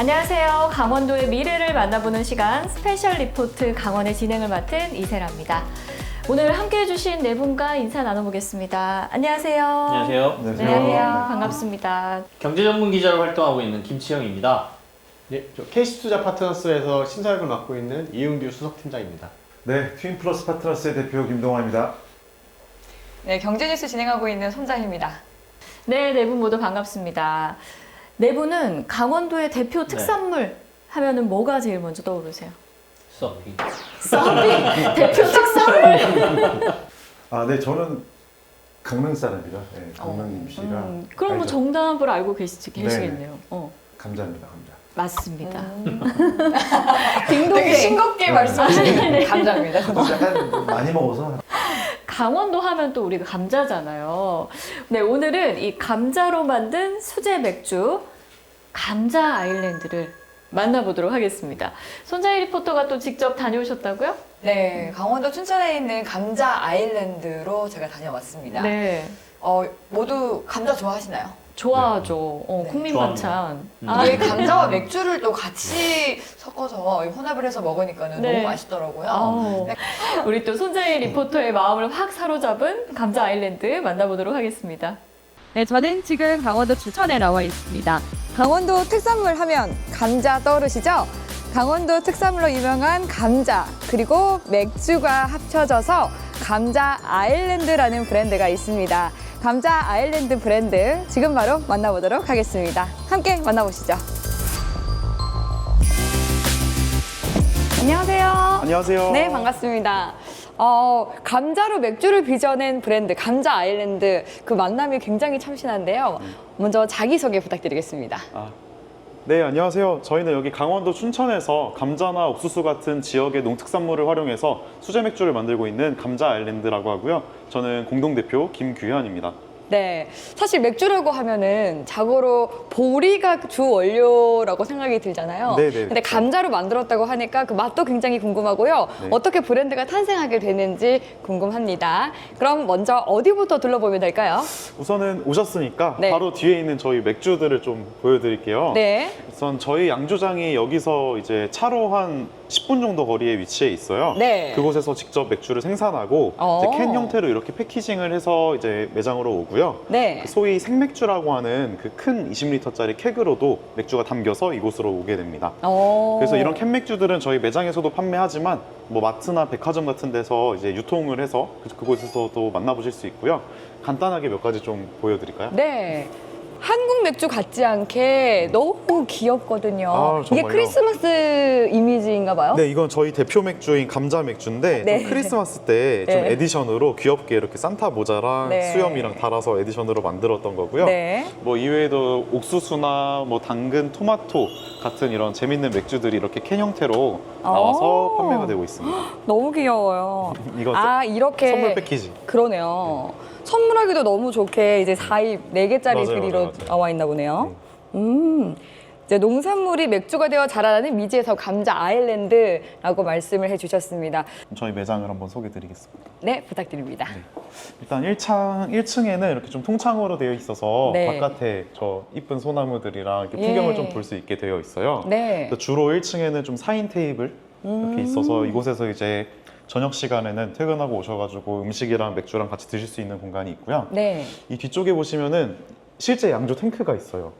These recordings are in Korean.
안녕하세요. 강원도의 미래를 만나보는 시간 스페셜 리포트 강원의 진행을 맡은 이세라입니다. 오늘 함께해 주신 네 분과 인사 나눠보겠습니다. 안녕하세요. 안녕하세요. 네, 반갑습니다. 경제 전문 기자로 활동하고 있는 김치영입니다. 네, 저 KC투자 파트너스에서 심사역을 맡고 있는 이은규 수석팀장입니다. 네, 트윈플러스 파트너스의 대표 김동환입니다. 네, 경제뉴스 진행하고 있는 손자희입니다. 네, 네 분 모두 반갑습니다. 네 분은 강원도의 대표 특산물 하면은 뭐가 제일 먼저 떠오르세요? 서핑. 서핑 대표 특산물. 아, 네, 저는 강릉 사람이라 네, 강릉 임시라. 그럼 뭐 알죠? 정답을 알고 계시겠네요. 감자입니다, 감자. 맞습니다. 되게 딩동댕. 싱겁게 말씀하시는 감자입니다. 약간 많이 먹어서. 강원도 하면 또 우리가 감자잖아요. 네, 오늘은 이 감자로 만든 수제 맥주 감자 아일랜드를 만나보도록 하겠습니다. 손자희 리포터가 또 직접 다녀오셨다고요? 네, 강원도 춘천에 있는 감자 아일랜드로 제가 다녀왔습니다. 네, 모두 감자 좋아하시나요? 좋아하죠. 네. 국민 좋아합니다. 반찬. 이게 감자와 맥주를 또 같이 섞어서 혼합을 해서 먹으니까는 네. 너무 맛있더라고요. 아우, 우리 또 손자희 리포터의 마음을 확 사로잡은 감자 아일랜드 만나보도록 하겠습니다. 네, 저는 지금 강원도 춘천에 나와 있습니다. 강원도 특산물 하면 감자 떠오르시죠? 강원도 특산물로 유명한 감자 그리고 맥주가 합쳐져서 감자 아일랜드라는 브랜드가 있습니다. 감자 아일랜드 브랜드 지금 바로 만나보도록 하겠습니다. 함께 만나보시죠. 안녕하세요. 안녕하세요. 네, 반갑습니다. 감자로 맥주를 빚어낸 브랜드 감자 아일랜드 그 만남이 굉장히 참신한데요. 먼저 자기소개 부탁드리겠습니다. 네, 안녕하세요. 저희는 여기 강원도 춘천에서 감자나 옥수수 같은 지역의 농특산물을 활용해서 수제 맥주를 만들고 있는 감자 아일랜드라고 하고요. 저는 공동대표 김규현입니다. 네, 사실 맥주라고 하면은 자고로 보리가 주 원료라고 생각이 들잖아요. 네네, 근데 그렇죠. 감자로 만들었다고 하니까 그 맛도 굉장히 궁금하고요. 네. 어떻게 브랜드가 탄생하게 되는지 궁금합니다. 그럼 먼저 어디부터 둘러보면 될까요? 우선은 오셨으니까 네. 바로 뒤에 있는 저희 맥주들을 좀 보여드릴게요. 네. 우선 저희 양조장이 여기서 이제 차로 한 10분 정도 거리에 위치해 있어요. 네. 그곳에서 직접 맥주를 생산하고 이제 캔 형태로 이렇게 패키징을 해서 이제 매장으로 오고요. 네. 소위 생맥주라고 하는 그 큰 20리터짜리 캔으로도 맥주가 담겨서 이곳으로 오게 됩니다. 그래서 이런 캔 맥주들은 저희 매장에서도 판매하지만 뭐 마트나 백화점 같은 데서 이제 유통을 해서 그곳에서도 만나보실 수 있고요. 간단하게 몇 가지 좀 보여드릴까요? 네. 한국 맥주 같지 않게 너무 귀엽거든요. 아, 이게 정말요? 크리스마스 이미지인가 봐요? 네, 이건 저희 대표 맥주인 감자 맥주인데 네. 좀 크리스마스 때 좀 네. 에디션으로 귀엽게 이렇게 산타 모자랑 네. 수염이랑 달아서 에디션으로 만들었던 거고요. 네. 뭐 이외에도 옥수수나 뭐 당근, 토마토 같은 이런 재밌는 맥주들이 이렇게 캔 형태로 나와서 판매가 되고 있습니다. 너무 귀여워요. 이거 이렇게. 선물 패키지. 그러네요. 선물하기도 너무 좋게 이제 4입, 4개짜리 맞아요, 드리로 맞아요. 나와 있나 보네요. 이제 농산물이 맥주가 되어 자라나는 미지에서 감자 아일랜드라고 말씀을 해주셨습니다. 저희 매장을 한번 소개드리겠습니다. 네, 부탁드립니다. 일단 1층에는 이렇게 좀 통창으로 되어 있어서 네. 바깥에 저 이쁜 소나무들이랑 이렇게 예. 풍경을 좀 볼 수 있게 되어 있어요. 네. 그래서 주로 1층에는 좀 4인 테이블 이렇게 있어서 이곳에서 이제 저녁 시간에는 퇴근하고 오셔가지고 음식이랑 맥주랑 같이 드실 수 있는 공간이 있고요. 네. 이 뒤쪽에 보시면은 실제 양조 탱크가 있어요.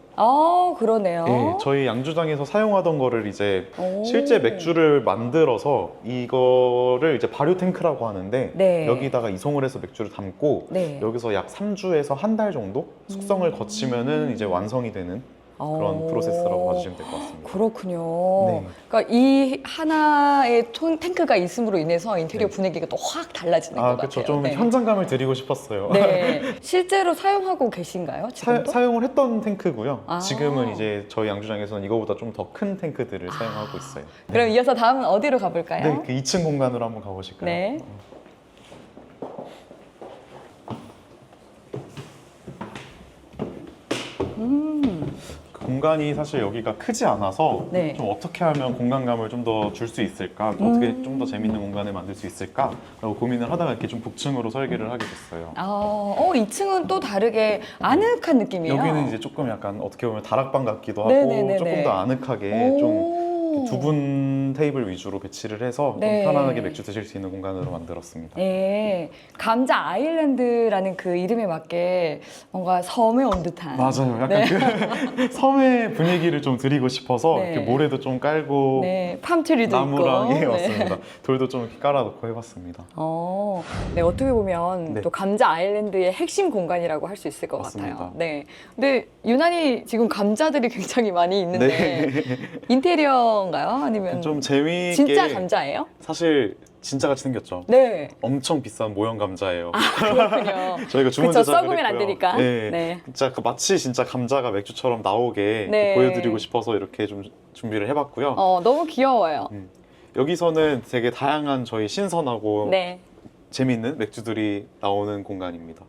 그러네요. 네, 저희 양조장에서 사용하던 거를 이제 오. 실제 맥주를 만들어서 이거를 이제 발효 탱크라고 하는데 네. 여기다가 이송을 해서 맥주를 담고 네. 여기서 약 3주에서 한 달 정도 숙성을 거치면은 이제 완성이 되는 그런 프로세스라고 봐주시면 될 것 같습니다. 그렇군요. 네. 그러니까 이 하나의 탱크가 있음으로 인해서 인테리어 네. 분위기가 또 확 달라지는 것 그렇죠. 같아요. 좀 네. 현장감을 드리고 싶었어요. 네. 실제로 사용하고 계신가요? 지금도? 사용을 했던 탱크고요. 아. 지금은 이제 저희 양조장에서는 이거보다 좀 더 큰 탱크들을 사용하고 있어요. 그럼 이어서 다음은 어디로 가볼까요? 네, 그 2층 공간으로 한번 가보실까요? 네. 공간이 사실 여기가 크지 않아서 네. 좀 어떻게 하면 공간감을 좀 더 줄 수 있을까, 어떻게 좀 더 재밌는 공간을 만들 수 있을까라고 고민을 하다가 이렇게 좀 북층으로 설계를 하게 됐어요. 2층은 또 다르게 아늑한 느낌이에요. 여기는 이제 조금 약간 어떻게 보면 다락방 같기도 하고 네네네네. 조금 더 아늑하게 좀 오. 두 분 테이블 위주로 배치를 해서 네. 좀 편안하게 맥주 드실 수 있는 공간으로 만들었습니다. 네, 감자 아일랜드라는 그 이름에 맞게 뭔가 섬에 온 듯한. 맞아요. 약간 네. 그 섬의 분위기를 좀 드리고 싶어서 네. 이렇게 모래도 좀 깔고 네, 팜트리도 나무랑 있고. 예, 맞습니다. 돌도 좀 이렇게 깔아놓고 해봤습니다. 네, 어떻게 보면 네. 또 감자 아일랜드의 핵심 공간이라고 할 수 있을 것 맞습니다. 같아요. 네, 근데 유난히 지금 감자들이 굉장히 많이 있는데 네. 인테리어인가요? 아니면 좀 재미있게 진짜 감자예요? 사실 진짜 같이 생겼죠. 네, 엄청 비싼 모형 감자예요. 그렇군요. 저희가 주문 그쵸, 제작을 썩으면 안 했고요. 되니까. 네. 네. 진짜 마치 진짜 감자가 맥주처럼 나오게 네. 보여드리고 싶어서 이렇게 좀 준비를 해봤고요. 너무 귀여워요. 여기서는 되게 다양한 저희 신선하고 네. 재밌는 맥주들이 나오는 공간입니다.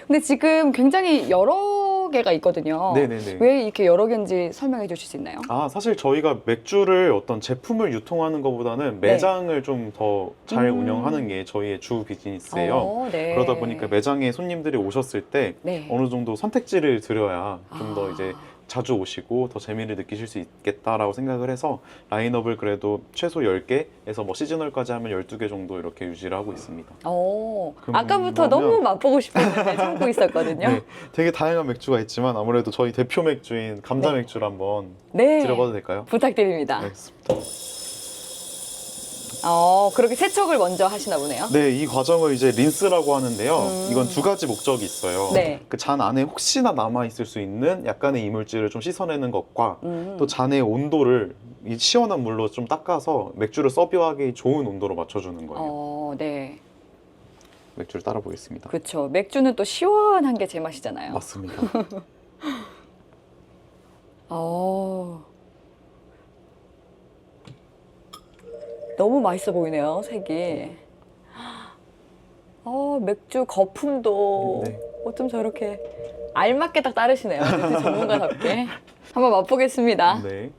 근데 지금 굉장히 여러 개가 있거든요. 네네네. 왜 이렇게 여러 개인지 설명해 주실 수 있나요? 사실 저희가 맥주를 어떤 제품을 유통하는 것보다는 네. 매장을 좀 더 잘 운영하는 게 저희의 주 비즈니스예요. 네. 그러다 보니까 매장에 손님들이 오셨을 때 네. 어느 정도 선택지를 드려야 좀 더 아. 이제 자주 오시고 더 재미를 느끼실 수 있겠다라고 생각을 해서 라인업을 그래도 최소 10개에서 뭐 시즈널까지 하면 12개 정도 이렇게 유지를 하고 있습니다. 아까부터 그러면- 너무 맛보고 싶었는데 참고 있었거든요. 네, 되게 다양한 맥주가 있지만 아무래도 저희 대표 맥주인 감자 네. 맥주를 한번 네. 드려봐도 될까요? 부탁드립니다. 알겠습니다. 그렇게 세척을 먼저 하시나 보네요. 네, 이 과정을 이제 린스라고 하는데요. 이건 두 가지 목적이 있어요. 네. 그 잔 안에 혹시나 남아 있을 수 있는 약간의 이물질을 좀 씻어내는 것과 또 잔의 온도를 이 시원한 물로 좀 닦아서 맥주를 서브하기 좋은 온도로 맞춰주는 거예요. 네. 맥주를 따라 보겠습니다. 그렇죠. 맥주는 또 시원한 게 제맛이잖아요. 맞습니다. 너무 맛있어 보이네요, 색이. 맥주 거품도 네. 어쩜 저렇게 알맞게 딱 따르시네요. 맥주 전문가답게. 한번 맛보겠습니다. 네.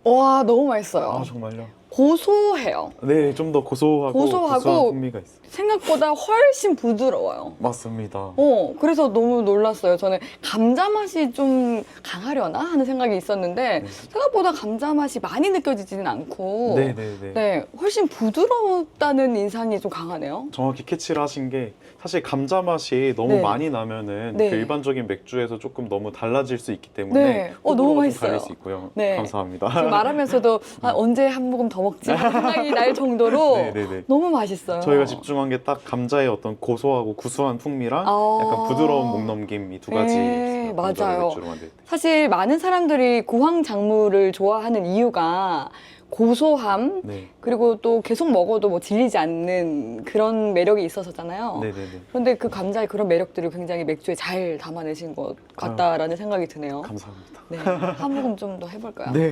와, 너무 맛있어요. 정말요? 고소해요. 네, 좀 더 고소하고 고소하고 구수한 풍미가 있어요. 생각보다 훨씬 부드러워요. 맞습니다. 그래서 너무 놀랐어요. 저는 감자 맛이 좀 강하려나 하는 생각이 있었는데 네. 생각보다 감자 맛이 많이 느껴지지는 않고 네네네. 네, 훨씬 부드럽다는 인상이 좀 강하네요. 정확히 캐치를 하신 게 사실 감자 맛이 너무 네. 많이 나면은 네. 그 일반적인 맥주에서 조금 너무 달라질 수 있기 때문에 네. 너무 호불호가 좀 맛있어요. 갈릴 수 있고요. 네. 감사합니다. 지금 말하면서도 언제 한 모금 더 먹지 하는 생각이 날 정도로 네네네. 너무 맛있어요. 저희가 집중한 게 딱 감자의 어떤 고소하고 구수한 풍미랑 약간 부드러운 목 넘김 이 두 가지 네, 있어요. 감자를 맞아요. 맥주로 만들 때. 사실 많은 사람들이 구황 작물을 좋아하는 이유가 고소함 네. 그리고 또 계속 먹어도 뭐 질리지 않는 그런 매력이 있어서잖아요. 네네네. 그런데 그 감자의 그런 매력들을 굉장히 맥주에 잘 담아내신 것 같다라는 생각이 드네요. 감사합니다. 네, 한 모금 좀 더 해볼까요? 네.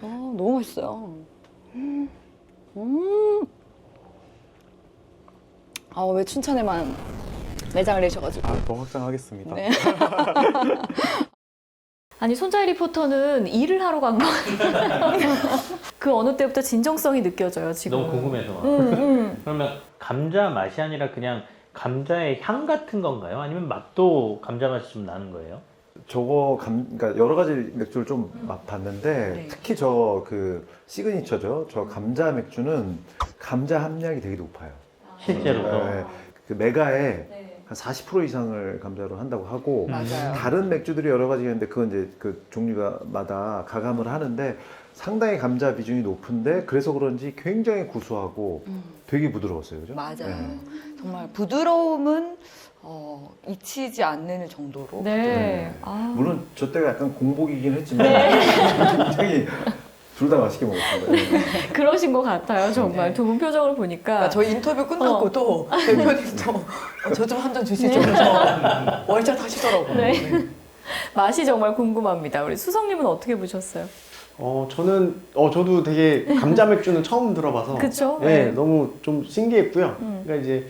너무 맛있어요. 왜 춘천에만 매장을 내셔가지고. 더 확장하겠습니다. 네. 아니 손자희 리포터는 일을 하러 간 거 아니에요? 그 어느 때부터 진정성이 느껴져요 지금. 너무 궁금해서. 그러면 감자 맛이 아니라 그냥 감자의 향 같은 건가요? 아니면 맛도 감자 맛이 좀 나는 거예요? 그러니까 여러 가지 맥주를 좀 맛봤는데 네. 특히 저 그 시그니처죠. 저 감자 맥주는 감자 함량이 되게 높아요. 실제로도. 네. 그 메가에 한 40% 이상을 감자로 한다고 하고 맞아요. 다른 맥주들이 여러 가지 있는데 그건 이제 그 종류마다 가감을 하는데 상당히 감자 비중이 높은데 그래서 그런지 굉장히 구수하고 되게 부드러웠어요, 그죠? 맞아요. 네. 정말 부드러움은 잊히지 않는 정도로. 네. 물론 저 때가 약간 공복이긴 했지만 굉장히 둘 다 맛있게 먹었습니다. 네. 그러신 것 같아요 정말 두 분 표정을 보니까. 그러니까 저희 인터뷰 끝났고도 대표님도 저 좀 한 잔 주시죠. 그래서 월샷 하시더라고요. 네. 맛이 정말 궁금합니다. 우리 수성님은 어떻게 보셨어요? 저도 되게 감자 맥주는 처음 들어봐서 그쵸? 네, 네. 너무 좀 신기했고요. 그러니까 이제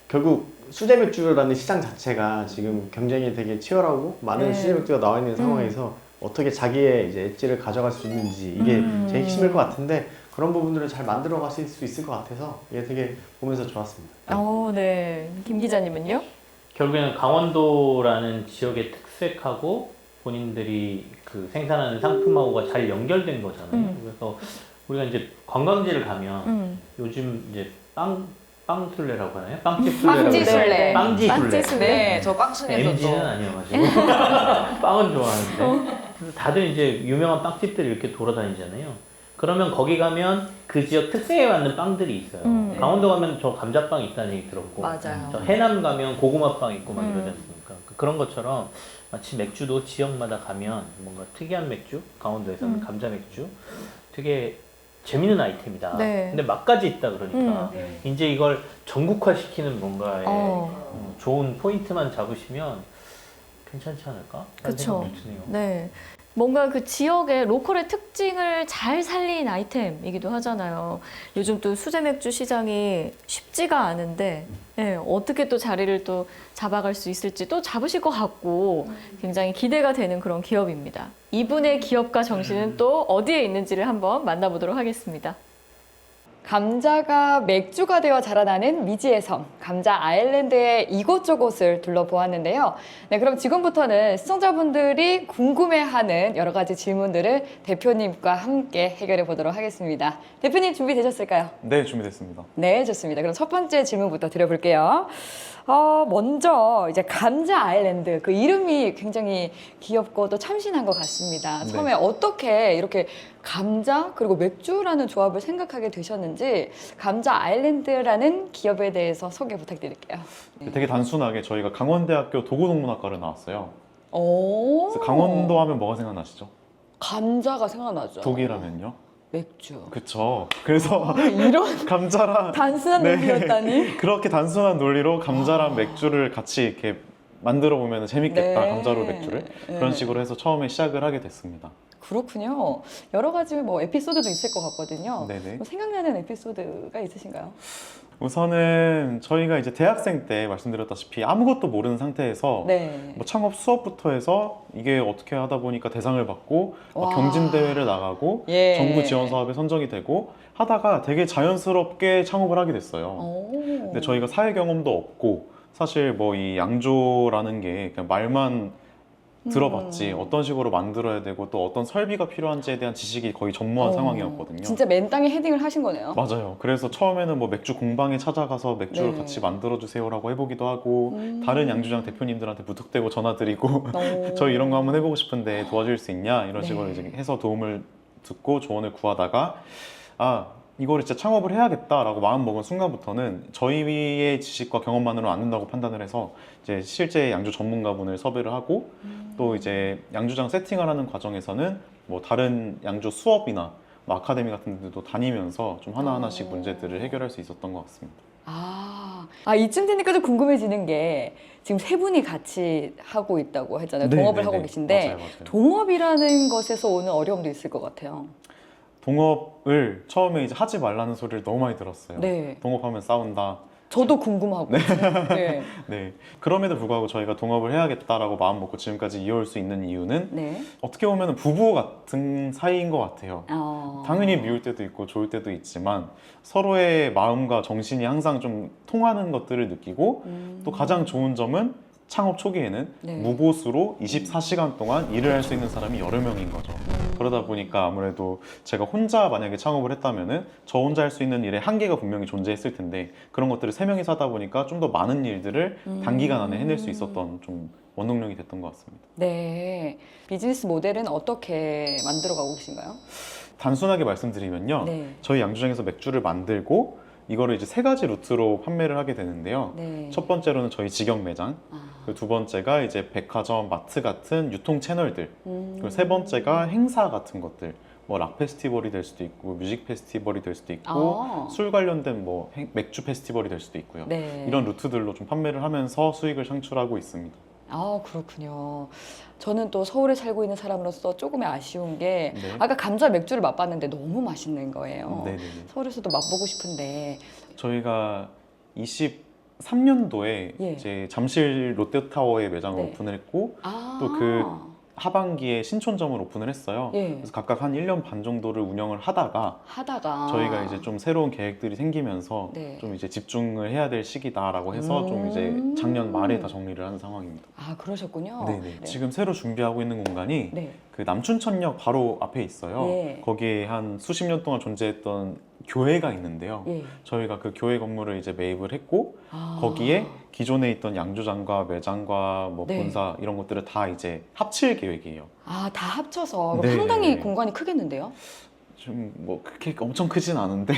결국 수제 맥주라는 시장 자체가 지금 경쟁이 되게 치열하고 많은 네. 수제 맥주가 나와 있는 상황에서 어떻게 자기의 이제 엣지를 가져갈 수 있는지 이게 제일 핵심일 것 같은데 그런 부분들을 잘 만들어 가실 수 있을 것 같아서 이게 되게 보면서 좋았습니다. 네. 김 기자님은요? 결국에는 강원도라는 지역의 특색하고 본인들이 그 생산하는 상품하고가 잘 연결된 거잖아요. 그래서 우리가 이제 관광지를 가면 요즘 이제 빵술래라고 하나요? 빵집 술래라고 빵지술래. 빵지 술래. 빵지술래. 네, 저 빵순에서도. MG는 아니어가지고 빵은 좋아하는데 그래서 다들 이제 유명한 빵집들이 이렇게 돌아다니잖아요. 그러면 거기 가면 그 지역 특색에 맞는 빵들이 있어요. 강원도 가면 저 감자빵 있다는 얘기 들었고, 맞아요. 저 해남 가면 고구마빵 있고 막 이러지 않습니까? 그런 것처럼 마치 맥주도 지역마다 가면 뭔가 특이한 맥주, 강원도에서는 감자 맥주, 되게 재밌는 아이템이다. 네. 근데 맛까지 있다 그러니까 이제 이걸 전국화시키는 뭔가의 좋은 포인트만 잡으시면 괜찮지 않을까? 라는 그쵸. 생각이 드네요. 네. 뭔가 그 지역의 로컬의 특징을 잘 살린 아이템이기도 하잖아요. 요즘 또 수제 맥주 시장이 쉽지가 않은데 네, 어떻게 또 자리를 또 잡아갈 수 있을지 또 잡으실 것 같고 굉장히 기대가 되는 그런 기업입니다. 이분의 기업가 정신은 또 어디에 있는지를 한번 만나보도록 하겠습니다. 감자가 맥주가 되어 자라나는 미지의 섬, 감자 아일랜드의 이곳저곳을 둘러보았는데요. 네, 그럼 지금부터는 시청자분들이 궁금해하는 여러 가지 질문들을 대표님과 함께 해결해 보도록 하겠습니다. 대표님 준비되셨을까요? 네, 준비됐습니다. 네, 좋습니다. 그럼 첫 번째 질문부터 드려볼게요. 먼저 이제 감자 아일랜드 그 이름이 굉장히 귀엽고 또 참신한 것 같습니다. 네. 처음에 어떻게 이렇게 감자 그리고 맥주라는 조합을 생각하게 되셨는지 감자 아일랜드라는 기업에 대해서 소개 부탁드릴게요. 되게 단순하게 저희가 강원대학교 도구동문학과를 나왔어요. 오, 그래서 강원도 하면 뭐가 생각나시죠? 감자가 생각나죠. 독일하면요? 맥주. 그쵸. 그래서 이런 감자랑 단순한 네. 논리였다니. 그렇게 단순한 논리로 감자랑 맥주를 같이 이렇게 만들어 보면 재밌겠다. 네. 감자로 맥주를 그런 식으로 해서 처음에 시작을 하게 됐습니다. 그렇군요. 여러 가지 뭐 에피소드도 있을 것 같거든요. 네네. 뭐 생각나는 에피소드가 있으신가요? 우선은 저희가 이제 대학생 때 말씀드렸다시피 아무것도 모르는 상태에서 네. 뭐 창업 수업부터 해서 이게 어떻게 하다 보니까 대상을 받고 막 와. 경진 대회를 나가고 예. 정부 지원 사업에 선정이 되고 하다가 되게 자연스럽게 창업을 하게 됐어요. 오. 근데 저희가 사회 경험도 없고 사실 뭐 이 양조라는 게 그냥 말만 들어봤지 어떤 식으로 만들어야 되고 또 어떤 설비가 필요한지에 대한 지식이 거의 전무한 상황이었거든요. 진짜 맨 땅에 헤딩을 하신 거네요. 맞아요. 그래서 처음에는 뭐 맥주 공방에 찾아가서 맥주를 네. 같이 만들어 주세요라고 해보기도 하고 다른 양조장 대표님들한테 무턱대고 전화드리고 오. 저희 이런 거 한번 해보고 싶은데 도와줄 수 있냐 이런 네. 식으로 이제 해서 도움을 듣고 조언을 구하다가 이거를 진짜 창업을 해야겠다라고 마음먹은 순간부터는 저희의 지식과 경험만으로는 안 된다고 판단을 해서 이제 실제 양조 전문가분을 섭외를 하고 또 이제 양조장 세팅을 하는 과정에서는 뭐 다른 양조 수업이나 뭐 아카데미 같은 데도 다니면서 좀 하나하나씩 문제들을 해결할 수 있었던 것 같습니다. 이쯤 되니까 좀 궁금해지는 게 지금 세 분이 같이 하고 있다고 했잖아요. 네, 동업을 네, 하고 네. 계신데 맞아요. 동업이라는 것에서 오는 어려움도 있을 것 같아요. 동업을 처음에 이제 하지 말라는 소리를 너무 많이 들었어요. 네. 동업하면 싸운다. 저도 궁금하고. 네. 네. 그럼에도 불구하고 저희가 동업을 해야겠다라고 마음 먹고 지금까지 이어올 수 있는 이유는 네. 어떻게 보면 부부 같은 사이인 것 같아요. 당연히 미울 때도 있고 좋을 때도 있지만 서로의 마음과 정신이 항상 좀 통하는 것들을 느끼고 또 가장 좋은 점은 창업 초기에는 네. 무보수로 24시간 동안 일을 할 수 있는 사람이 여러 명인 거죠. 그러다 보니까 아무래도 제가 혼자 만약에 창업을 했다면은 저 혼자 할 수 있는 일에 한계가 분명히 존재했을 텐데 그런 것들을 세 명이서 하다 보니까 좀 더 많은 일들을 단기간 안에 해낼 수 있었던 좀 원동력이 됐던 것 같습니다. 네. 비즈니스 모델은 어떻게 만들어가고 계신가요? 단순하게 말씀드리면요. 네. 저희 양조장에서 맥주를 만들고 이거를 이제 세 가지 루트로 판매를 하게 되는데요. 네. 첫 번째로는 저희 직영 매장, 그리고 두 번째가 이제 백화점, 마트 같은 유통 채널들, 그리고 세 번째가 행사 같은 것들, 뭐 락 페스티벌이 될 수도 있고, 뮤직 페스티벌이 될 수도 있고, 술 관련된 뭐 맥주 페스티벌이 될 수도 있고요. 네. 이런 루트들로 좀 판매를 하면서 수익을 창출하고 있습니다. 아, 그렇군요. 저는 또 서울에 살고 있는 사람으로서 조금의 아쉬운 게 네. 아까 감자 맥주를 맛봤는데 너무 맛있는 거예요. 네네네. 서울에서도 맛보고 싶은데. 저희가 23년도에 예. 이제 잠실 롯데타워에 매장을 네. 오픈을 했고 아. 또 그 하반기에 신촌점을 오픈을 했어요. 예. 그래서 각각 한 1년 반 정도를 운영을 하다가 저희가 이제 좀 새로운 계획들이 생기면서 네. 좀 이제 집중을 해야 될 시기다라고 해서 좀 이제 작년 말에 다 정리를 한 상황입니다. 아, 그러셨군요. 네네. 네. 지금 새로 준비하고 있는 공간이 네. 그 남춘천역 바로 앞에 있어요. 예. 거기에 한 수십 년 동안 존재했던 교회가 있는데요. 예. 저희가 그 교회 건물을 이제 매입을 했고 아. 거기에 기존에 있던 양조장과 매장과 뭐 네. 본사 이런 것들을 다 이제 합칠 계획이에요. 아, 다 합쳐서 네. 상당히 공간이 크겠는데요? 좀 뭐 그렇게 엄청 크진 않은데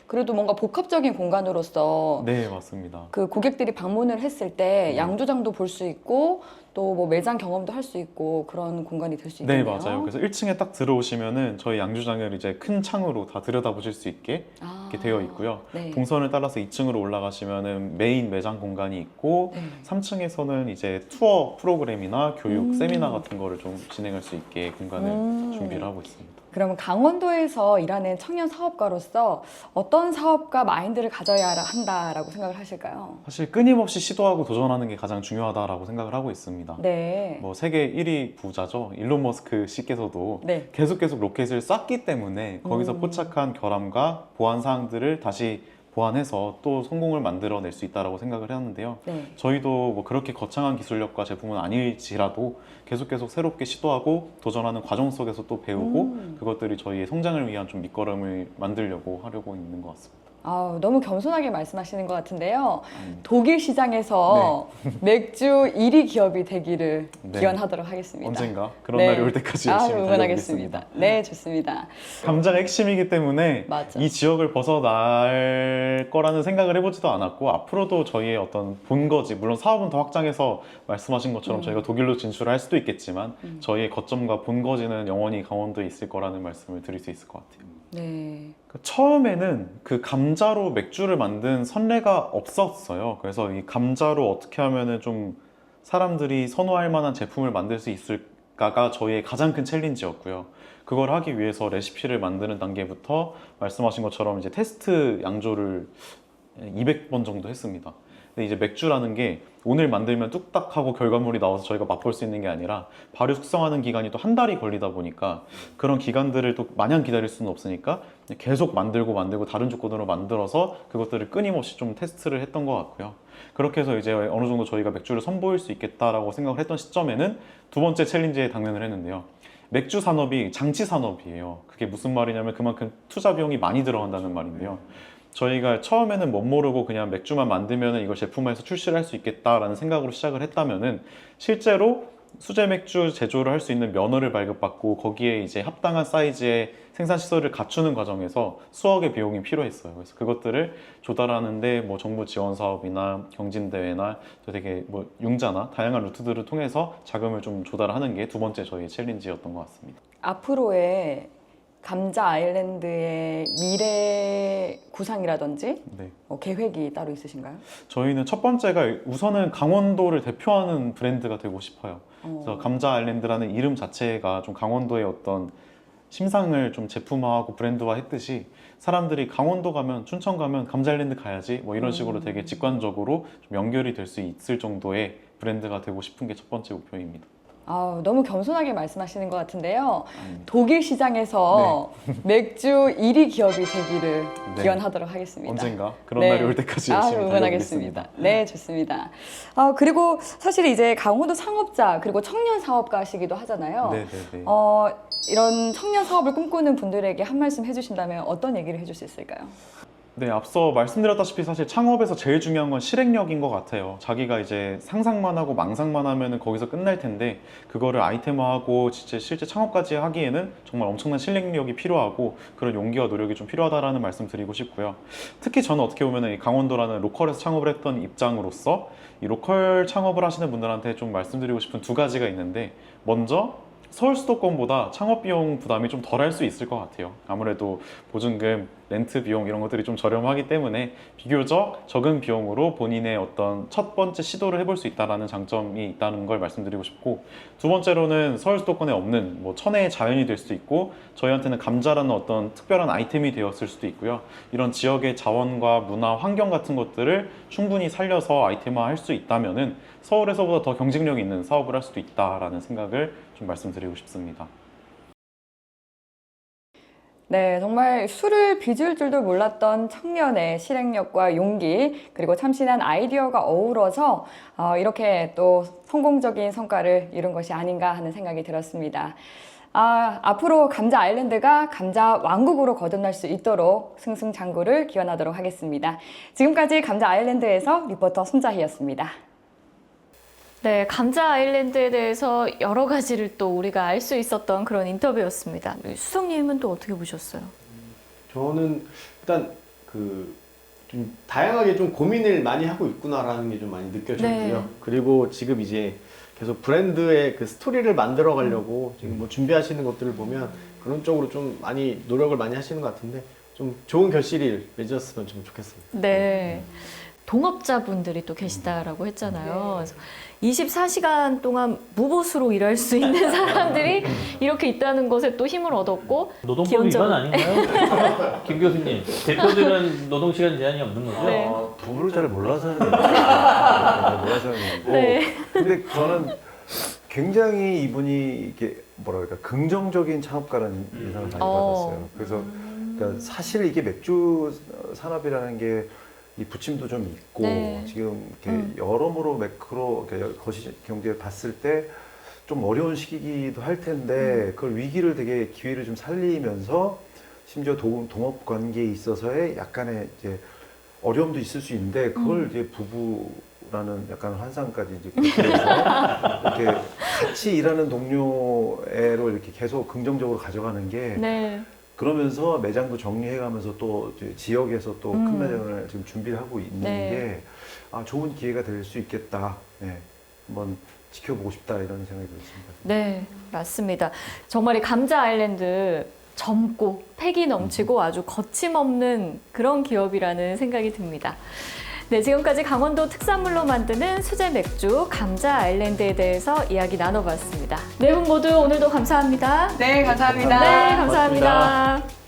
그래도 뭔가 복합적인 공간으로서 네 맞습니다. 그 고객들이 방문을 했을 때 양조장도 볼 수 있고 또 뭐 매장 경험도 할 수 있고 그런 공간이 될 수 네 있겠네요. 맞아요. 그래서 1층에 딱 들어오시면은 저희 양조장을 이제 큰 창으로 다 들여다보실 수 있게 이렇게 되어 있고요. 네. 동선을 따라서 2층으로 올라가시면은 메인 매장 공간이 있고 네. 3층에서는 이제 투어 프로그램이나 교육 세미나 같은 거를 좀 진행할 수 있게 공간을 준비를 하고 있습니다. 그러면 강원도에서 일하는 청년 사업가로서 어떤 사업가 마인드를 가져야 한다라고 생각을 하실까요? 사실 끊임없이 시도하고 도전하는 게 가장 중요하다라고 생각을 하고 있습니다. 네. 뭐 세계 1위 부자죠. 일론 머스크 씨께서도 네. 계속 로켓을 쐈기 때문에 거기서 포착한 결함과 보완 사항들을 다시 보완해서 또 성공을 만들어낼 수 있다고 생각을 하는데요. 네. 저희도 뭐 그렇게 거창한 기술력과 제품은 아닐지라도 계속 새롭게 시도하고 도전하는 과정 속에서 또 배우고 그것들이 저희의 성장을 위한 좀 밑거름을 만들려고 하려고 있는 것 같습니다. 아, 너무 겸손하게 말씀하시는 것 같은데요. 독일 시장에서 맥주 1위 기업이 되기를 네. 기원하도록 하겠습니다. 언젠가 그런 네. 날이 올 때까지 열심히 응원하겠습니다. 달려보겠습니다. 네, 좋습니다. 감자가 핵심이기 때문에 맞아. 이 지역을 벗어날 거라는 생각을 해보지도 않았고 앞으로도 저희의 어떤 본거지 물론 사업은 더 확장해서 말씀하신 것처럼 저희가 독일로 진출할 수도 있겠지만 저희의 거점과 본거지는 영원히 강원도에 있을 거라는 말씀을 드릴 수 있을 것 같아요. 네. 처음에는 그 감자로 맥주를 만든 선례가 없었어요. 그래서 이 감자로 어떻게 하면은 좀 사람들이 선호할 만한 제품을 만들 수 있을까가 저희의 가장 큰 챌린지였고요. 그걸 하기 위해서 레시피를 만드는 단계부터 말씀하신 것처럼 이제 테스트 양조를 200번 정도 했습니다. 근데 이제 맥주라는 게 오늘 만들면 뚝딱 하고 결과물이 나와서 저희가 맛볼 수 있는 게 아니라 발효 숙성하는 기간이 또 한 달이 걸리다 보니까 그런 기간들을 또 마냥 기다릴 수는 없으니까 계속 만들고 다른 조건으로 만들어서 그것들을 끊임없이 좀 테스트를 했던 것 같고요. 그렇게 해서 이제 어느 정도 저희가 맥주를 선보일 수 있겠다라고 생각을 했던 시점에는 두 번째 챌린지에 당면을 했는데요. 맥주 산업이 장치 산업이에요. 그게 무슨 말이냐면 그만큼 투자 비용이 많이 들어간다는 말인데요. 저희가 처음에는 못 모르고 그냥 맥주만 만들면 이걸 제품화해서 출시를 할 수 있겠다라는 생각으로 시작을 했다면은 실제로 수제 맥주 제조를 할 수 있는 면허를 발급받고 거기에 이제 합당한 사이즈의 생산 시설을 갖추는 과정에서 수억의 비용이 필요했어요. 그래서 그것들을 조달하는데 뭐 정부 지원 사업이나 경진대회나 되게 뭐 융자나 다양한 루트들을 통해서 자금을 좀 조달하는 게 두 번째 저희의 챌린지였던 것 같습니다. 앞으로의 감자 아일랜드의 미래 구상이라든지 네. 계획이 따로 있으신가요? 저희는 첫 번째가 우선은 강원도를 대표하는 브랜드가 되고 싶어요. 그래서 감자 아일랜드라는 이름 자체가 좀 강원도의 어떤 심상을 좀 제품화하고 브랜드화 했듯이 사람들이 강원도 가면 춘천 가면 감자 아일랜드 가야지 뭐 이런 식으로 되게 직관적으로 좀 연결이 될 수 있을 정도의 브랜드가 되고 싶은 게 첫 번째 목표입니다. 아, 너무 겸손하게 말씀하시는 것 같은데요. 독일 시장에서 맥주 1위 기업이 되기를 네. 기원하도록 하겠습니다. 언젠가 그런 네. 날이 올 때까지 열심히 응원하겠습니다. 달려보겠습니다. 네, 좋습니다. 그리고 사실 이제 강원도 상업자 그리고 청년 사업가시기도 하잖아요. 네네네. 이런 청년 사업을 꿈꾸는 분들에게 한 말씀 해주신다면 어떤 얘기를 해줄 수 있을까요? 네, 앞서 말씀드렸다시피 사실 창업에서 제일 중요한 건 실행력인 것 같아요. 자기가 이제 상상만 하고 망상만 하면은 거기서 끝날 텐데 그거를 아이템화하고 진짜 실제 창업까지 하기에는 정말 엄청난 실행력이 필요하고 그런 용기와 노력이 좀 필요하다라는 말씀 드리고 싶고요. 특히 저는 어떻게 보면은 이 강원도라는 로컬에서 창업을 했던 입장으로서 이 로컬 창업을 하시는 분들한테 좀 말씀드리고 싶은 두 가지가 있는데 먼저 서울 수도권보다 창업 비용 부담이 좀 덜할 수 있을 것 같아요. 아무래도 보증금, 렌트 비용 이런 것들이 좀 저렴하기 때문에 비교적 적은 비용으로 본인의 어떤 첫 번째 시도를 해볼 수 있다는 장점이 있다는 걸 말씀드리고 싶고, 두 번째로는 서울 수도권에 없는 뭐 천혜의 자연이 될 수도 있고 저희한테는 감자라는 어떤 특별한 아이템이 되었을 수도 있고요. 이런 지역의 자원과 문화, 환경 같은 것들을 충분히 살려서 아이템화할 수 있다면은 서울에서보다 더 경쟁력 있는 사업을 할 수도 있다라는 생각을 좀 말씀드리고 싶습니다. 네, 정말 술을 빚을 줄도 몰랐던 청년의 실행력과 용기, 그리고 참신한 아이디어가 어우러서 이렇게 또 성공적인 성과를 이룬 것이 아닌가 하는 생각이 들었습니다. 앞으로 감자 아일랜드가 감자 왕국으로 거듭날 수 있도록 승승장구를 기원하도록 하겠습니다. 지금까지 감자 아일랜드에서 리포터 손자희였습니다. 네, 감자 아일랜드에 대해서 여러 가지를 또 우리가 알 수 있었던 그런 인터뷰였습니다. 수석님은 또 어떻게 보셨어요? 저는 일단 좀 다양하게 좀 고민을 많이 하고 있구나라는 게 좀 많이 느껴졌고요. 네. 그리고 지금 이제 계속 브랜드의 그 스토리를 만들어 가려고 지금 뭐 준비하시는 것들을 보면 그런 쪽으로 좀 많이 노력을 많이 하시는 것 같은데 좀 좋은 결실을 맺었으면 좀 좋겠습니다. 네. 동업자분들이 또 계시다라고 했잖아요. 그래서 24시간 동안 무보수로 일할 수 있는 사람들이 이렇게 있다는 것에 또 힘을 얻었고 노동법 위반 아닌가요? 김 교수님, 대표들은 노동시간 제한이 없는 거죠? 네. 부부를 잘 몰라서 하는 거고. 네. 근데 저는 굉장히 이분이 이게 뭐라 그럴까 긍정적인 창업가라는 인상을 많이 받았어요. 그래서 그러니까 사실 이게 맥주 산업이라는 게 이 부침도 좀 있고 네. 지금 이렇게 여러모로 매크로 거시 경제를 봤을 때 좀 어려운 시기이기도 할 텐데 그걸 위기를 되게 기회를 좀 살리면서 심지어 동업 관계에 있어서의 약간의 이제 어려움도 있을 수 있는데 그걸 이제 부부라는 약간 환상까지 이제 그렇게 해서 이렇게 같이 일하는 동료애로 이렇게 계속 긍정적으로 가져가는 게 네. 그러면서 매장도 정리해가면서 또 지역에서 또 큰 매장을 지금 준비를 하고 있는 네. 게 좋은 기회가 될 수 있겠다. 네. 한번 지켜보고 싶다 이런 생각이 들었습니다. 네, 맞습니다. 정말 이 감자 아일랜드 젊고 패기 넘치고 아주 거침없는 그런 기업이라는 생각이 듭니다. 네, 지금까지 강원도 특산물로 만드는 수제 맥주 감자 아일랜드에 대해서 이야기 나눠봤습니다. 네 분 모두 오늘도 감사합니다. 네, 감사합니다. 네, 감사합니다.